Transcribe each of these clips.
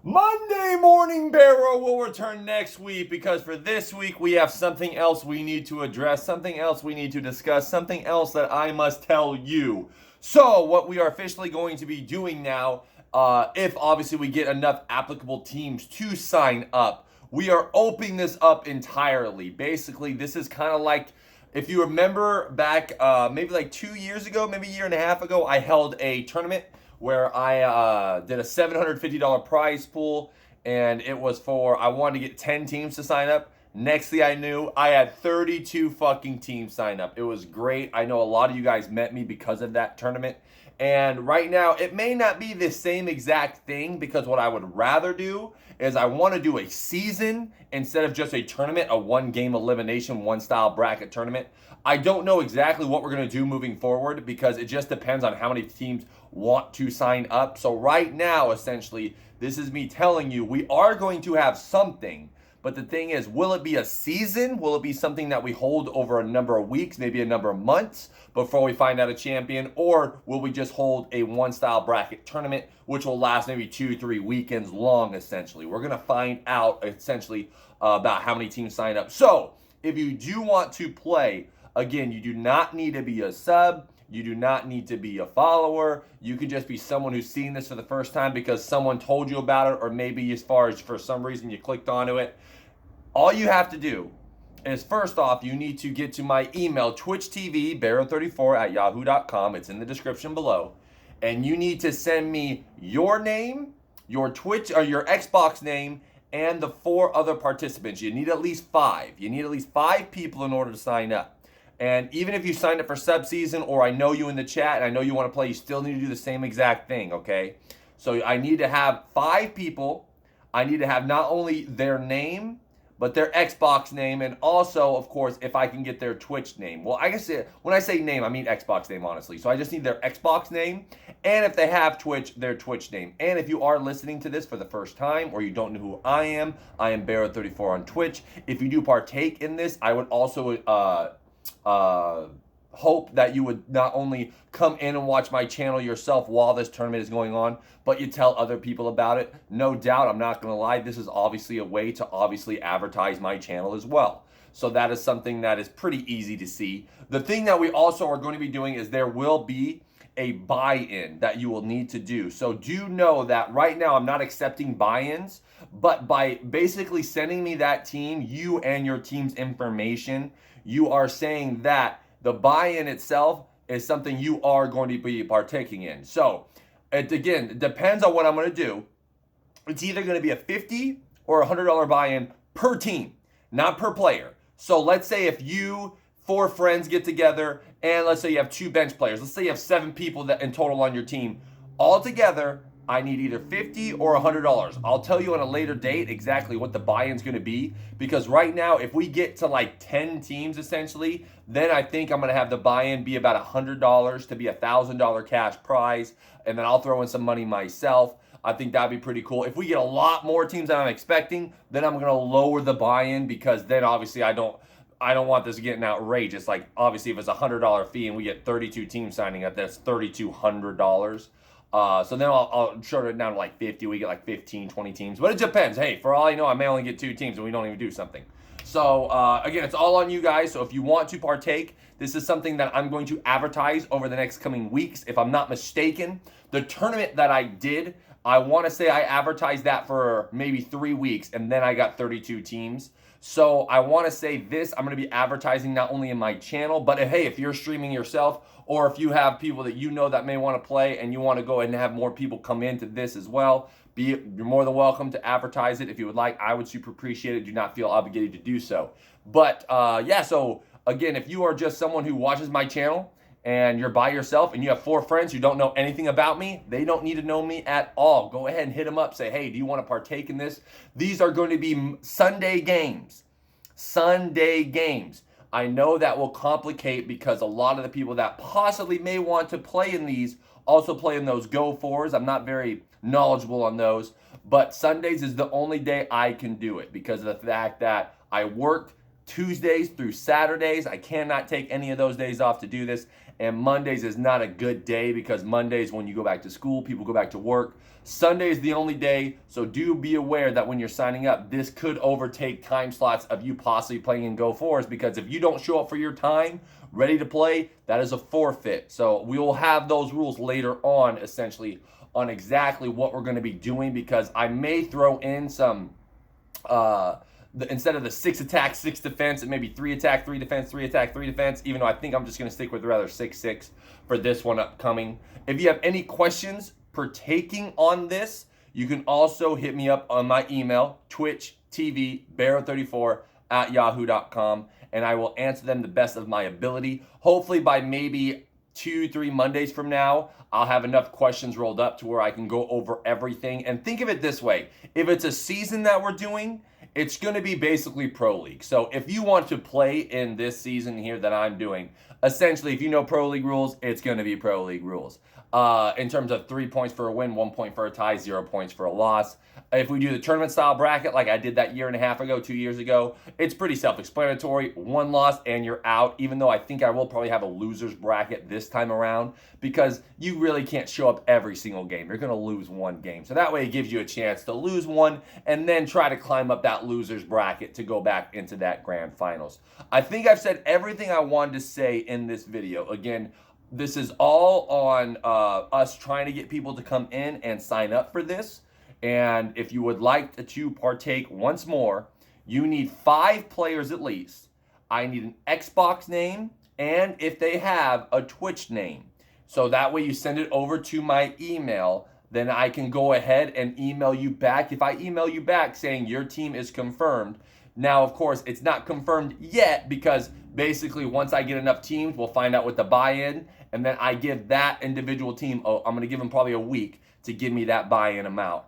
Monday Morning Barrow will return next week because for this week we have something else we need to address, something else we need to discuss, something else that I must tell you. So, what we are officially going to be doing now, if obviously we get enough applicable teams to sign up, we are opening this up entirely. Basically, this is kind of like if you remember back maybe like 2 years ago, maybe a year and a half ago, I held a tournament where I did a $750 prize pool, and it was for I wanted to get 10 teams to sign up. Next thing I knew, I had 32 fucking teams sign up. It was great. I know a lot of you guys met me because of that tournament. And right now, it may not be the same exact thing because what I would rather do is I want to do a season instead of just a tournament, a one game elimination, one style bracket tournament. I don't know exactly what we're going to do moving forward because it just depends on how many teams want to sign up. So, right now, essentially, this is me telling you we are going to have something. But the thing is, will it be a season? Will it be something that we hold over a number of weeks, maybe a number of months before we find out a champion? Or will we just hold a one style bracket tournament, which will last maybe 2-3 weekends long, essentially? We're going to find out, essentially, about how many teams sign up. So, if you do want to play, again, you do not need to be a sub. You do not need to be a follower. You could just be someone who's seeing this for the first time because someone told you about it, or maybe as far as for some reason you clicked onto it. All you have to do is first off, you need to get to my email, twitchtv barrow34 at yahoo.com. It's in the description below. And you need to send me your name, your Twitch or your Xbox name, and the 4 other participants. You need at least 5. You need at least 5 people in order to sign up. And even if you signed up for subseason or I know you in the chat and I know you want to play, you still need to do the same exact thing, okay? So I need to have 5 people. I need to have not only their name, but their Xbox name, and also, of course, if I can get their Twitch name. Well, I guess when I say name, I mean Xbox name, honestly. So I just need their Xbox name, and if they have Twitch, their Twitch name. And if you are listening to this for the first time, or you don't know who I am Barrow34 on Twitch. If you do partake in this, I would also hope that you would not only come in and watch my channel yourself while this tournament is going on, but you tell other people about it. No doubt, I'm not going to lie, this is obviously a way to obviously advertise my channel as well. So that is something that is pretty easy to see. The thing that we also are going to be doing is there will be a buy-in that you will need to do. So do know that right now I'm not accepting buy-ins, but by basically sending me that team, you and your team's information, you are saying that the buy-in itself is something you are going to be partaking in. So, it depends on what I'm going to do. It's either going to be a $50 or $100 buy-in per team, not per player. So let's say if you 4 friends get together and let's say you have 2 bench players. Let's say you have 7 people that in total on your team. All together, I need either $50 or $100. I'll tell you on a later date exactly what the buy-in's going to be because right now, if we get to like 10 teams essentially, then I think I'm going to have the buy-in be about $100 to be a $1,000 cash prize, and then I'll throw in some money myself. I think that'd be pretty cool. If we get a lot more teams than I'm expecting, then I'm going to lower the buy-in because then obviously I don't want this getting outrageous. Like obviously if it's a $100 fee and we get 32 teams signing up, that's $3,200. So then I'll short it down to like 50. We get like 15, 20 teams. But it depends. Hey, for all I know, I may only get 2 teams and we don't even do something. So, again, it's all on you guys. So if you want to partake, this is something that I'm going to advertise over the next coming weeks. If I'm not mistaken, the tournament that I did, I want to say I advertised that for maybe 3 weeks and then I got 32 teams. So I want to say this, I'm going to be advertising not only in my channel, but hey, if you're streaming yourself or if you have people that you know that may want to play and you want to go ahead and have more people come into this as well, you're more than welcome to advertise it if you would like. I would super appreciate it. Do not feel obligated to do so. But yeah, so again, if you are just someone who watches my channel and you're by yourself and you have 4 friends who don't know anything about me, they don't need to know me at all. Go ahead and hit them up. Say, hey, do you want to partake in this? These are going to be Sunday games. Sunday games. I know that will complicate because a lot of the people that possibly may want to play in these also play in those Go 4s. I'm not very knowledgeable on those, but Sundays is the only day I can do it because of the fact that I work Tuesdays through Saturdays. I cannot take any of those days off to do this. and Mondays is not a good day because Mondays when you go back to school, people go back to work. Sunday is the only day, so do be aware that when you're signing up, this could overtake time slots of you possibly playing in Go Forest, because if you don't show up for your time, ready to play, that is a forfeit. So we will have those rules later on, essentially, on exactly what we're going to be doing, because I may throw in some instead of the 6 attack, 6 defense, it may be 3 attack, 3 defense, 3 attack, 3 defense, even though I think I'm just going to stick with rather 6-6 for this one upcoming. If you have any questions partaking on this, you can also hit me up on my email, Twitch TV Barrow34 at yahoo.com, and I will answer them the best of my ability. Hopefully by maybe 2-3 Mondays from now, I'll have enough questions rolled up to where I can go over everything. And think of it this way, if it's a season that we're doing, it's going to be basically Pro League. So if you want to play in this season here that I'm doing, essentially, if you know Pro League rules, it's going to be Pro League rules. In terms of 3 points for a win, 1 point for a tie, 0 points for a loss. If we do the tournament style bracket like I did that year and a half ago, 2 years ago, it's pretty self-explanatory. 1 loss and you're out, even though I think I will probably have a loser's bracket this time around, because you really can't show up every single game. You're going to lose 1 game. So that way it gives you a chance to lose 1 and then try to climb up that loser's bracket to go back into that grand finals. I think I've said everything I wanted to say in this video. Again, this is all on us trying to get people to come in and sign up for this. And if you would like to partake once more, you need 5 players at least. I need an Xbox name, and if they have a Twitch name. So that way you send it over to my email, then I can go ahead and email you back. If I email you back saying your team is confirmed, now of course it's not confirmed yet, because basically once I get enough teams, we'll find out what the buy-in, and then I give that individual team, I'm going to give them probably a week to give me that buy-in amount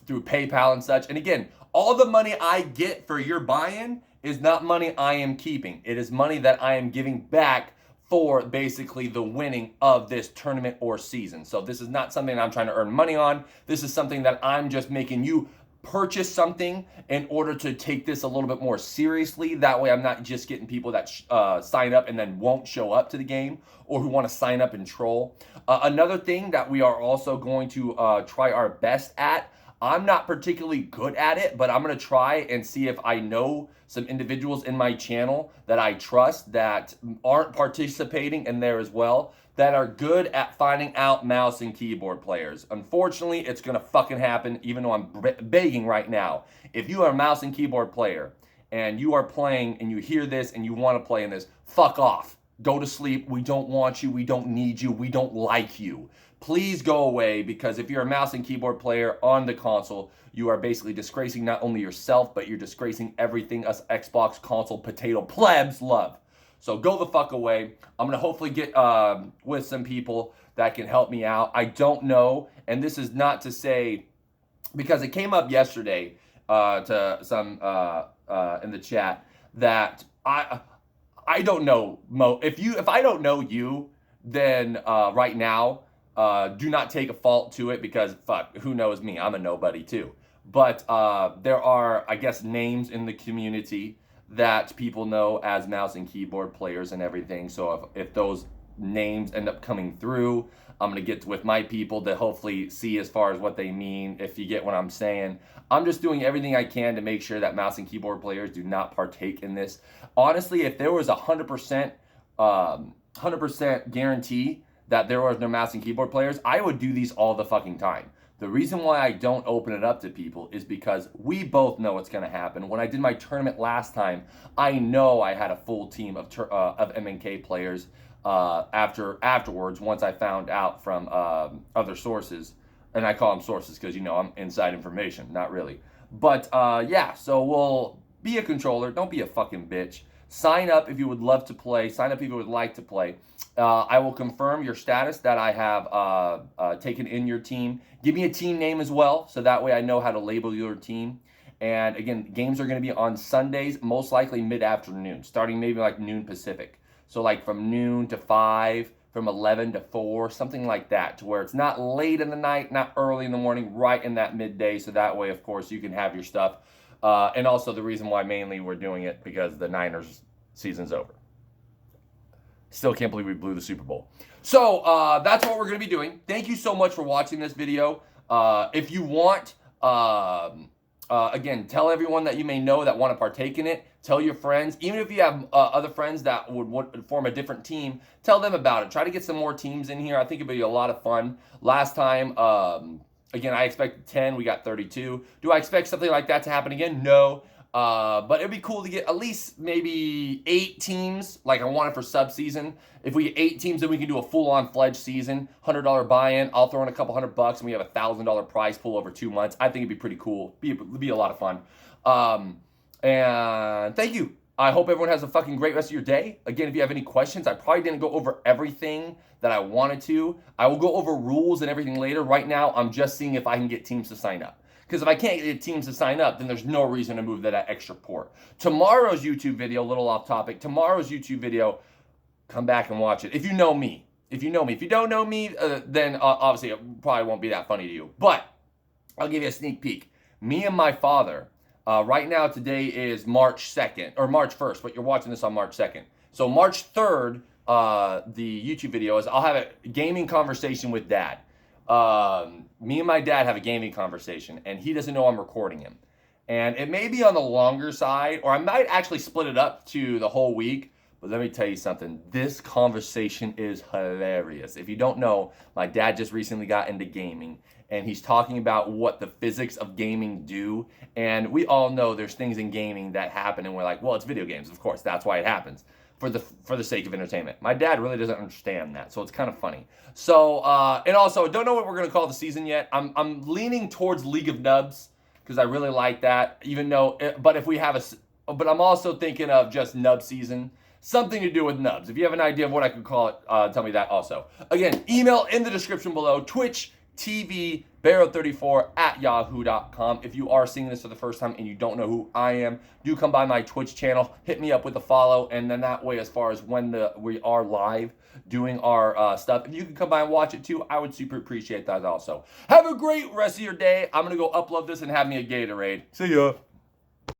through PayPal and such. And again, all the money I get for your buy-in is not money I am keeping. It is money that I am giving back for basically the winning of this tournament or season. So this is not something I'm trying to earn money on. This is something that I'm just making you purchase something in order to take this a little bit more seriously. That way I'm not just getting people that sign up and then won't show up to the game, or who want to sign up and troll. Another thing that we are also going to try our best at, I'm not particularly good at it, but I'm going to try and see if I know some individuals in my channel that I trust that aren't participating in there as well, that are good at finding out mouse and keyboard players. Unfortunately, it's going to fucking happen, even though I'm begging right now. If you are a mouse and keyboard player and you are playing and you hear this and you want to play in this, fuck off. Go to sleep. We don't want you. We don't need you. We don't like you. Please go away, because if you're a mouse and keyboard player on the console, you are basically disgracing not only yourself, but you're disgracing everything us Xbox console potato plebs love. So go the fuck away. I'm going to hopefully get with some people that can help me out. I don't know, and this is not to say, because it came up yesterday to some in the chat, that I don't know, Mo. If I don't know you, then right now, do not take a fault to it, because fuck, who knows me? I'm a nobody too. But there are, I guess, names in the community that people know as mouse and keyboard players and everything. So if those names end up coming through, I'm going to get with my people to hopefully see as far as what they mean, if you get what I'm saying. I'm just doing everything I can to make sure that mouse and keyboard players do not partake in this. Honestly, if there was 100% guarantee that there was no mouse and keyboard players, I would do these all the fucking time. The reason why I don't open it up to people is because we both know what's going to happen. When I did my tournament last time, I know I had a full team of MNK players afterwards, once I found out from other sources. And I call them sources because, you know, I'm inside information. Not really. But, yeah, so we'll be a controller. Don't be a fucking bitch. Sign up if you would love to play. Sign up if you would like to play. I will confirm your status that I have taken in your team. Give me a team name as well, so that way I know how to label your team. And again, games are going to be on Sundays, most likely mid-afternoon, starting maybe like noon Pacific. So like from noon to 5, from 11 to 4, something like that, to where it's not late in the night, not early in the morning, right in that midday. So that way, of course, you can have your stuff. And also the reason why mainly we're doing it, because the Niners season's over. Still can't believe we blew the Super Bowl. So that's what we're going to be doing. Thank you so much for watching this video. If you want, again, tell everyone that you may know that want to partake in it. Tell your friends. Even if you have other friends that would form a different team, tell them about it. Try to get some more teams in here. I think it'd be a lot of fun. Last time, again, I expected 10. We got 32. Do I expect something like that to happen again? No. But it'd be cool to get at least maybe 8 teams, like I wanted for sub-season. If we get 8 teams, then we can do a full-on fledged season, $100 buy-in. I'll throw in a couple $100 and we have a $1,000 prize pool over 2 months. I think it'd be pretty cool. It'd be a lot of fun. And thank you. I hope everyone has a fucking great rest of your day. Again, if you have any questions, I probably didn't go over everything that I wanted to. I will go over rules and everything later. Right now, I'm just seeing if I can get teams to sign up. Because if I can't get teams to sign up, then there's no reason to move that extra port. Tomorrow's YouTube video, a little off topic, tomorrow's YouTube video, come back and watch it. If you know me. If you know me. If you don't know me, then obviously it probably won't be that funny to you. But I'll give you a sneak peek. Me and my father, right now today is March 2nd, or March 1st, but you're watching this on March 2nd. So March 3rd, the YouTube video is, I'll have a gaming conversation with Dad. Me and my dad have a gaming conversation, and he doesn't know I'm recording him. And it may be on the longer side, or I might actually split it up to the whole week. But let me tell you something. This conversation is hilarious. If you don't know, my dad just recently got into gaming, and he's talking about what the physics of gaming do. And we all know there's things in gaming that happen, and we're like, well, it's video games. Of course, that's why it happens. For the sake of entertainment. My dad really doesn't understand that, so it's kind of funny. So, and also, don't know what we're going to call the season yet. I'm leaning towards League of Nubs, because I really like that, even though, but if we have but I'm also thinking of just Nub season, something to do with Nubs. If you have an idea of what I could call it, tell me that also. Again, email in the description below, Twitch TV Barrow34@yahoo.com. If you are seeing this for the first time and you don't know who I am, do come by my Twitch channel, hit me up with a follow, and then that way, as far as when we are live doing our stuff, if you can come by and watch it too, I would super appreciate that also. Have a great rest of your day. I'm gonna go upload this and have me a Gatorade. See ya.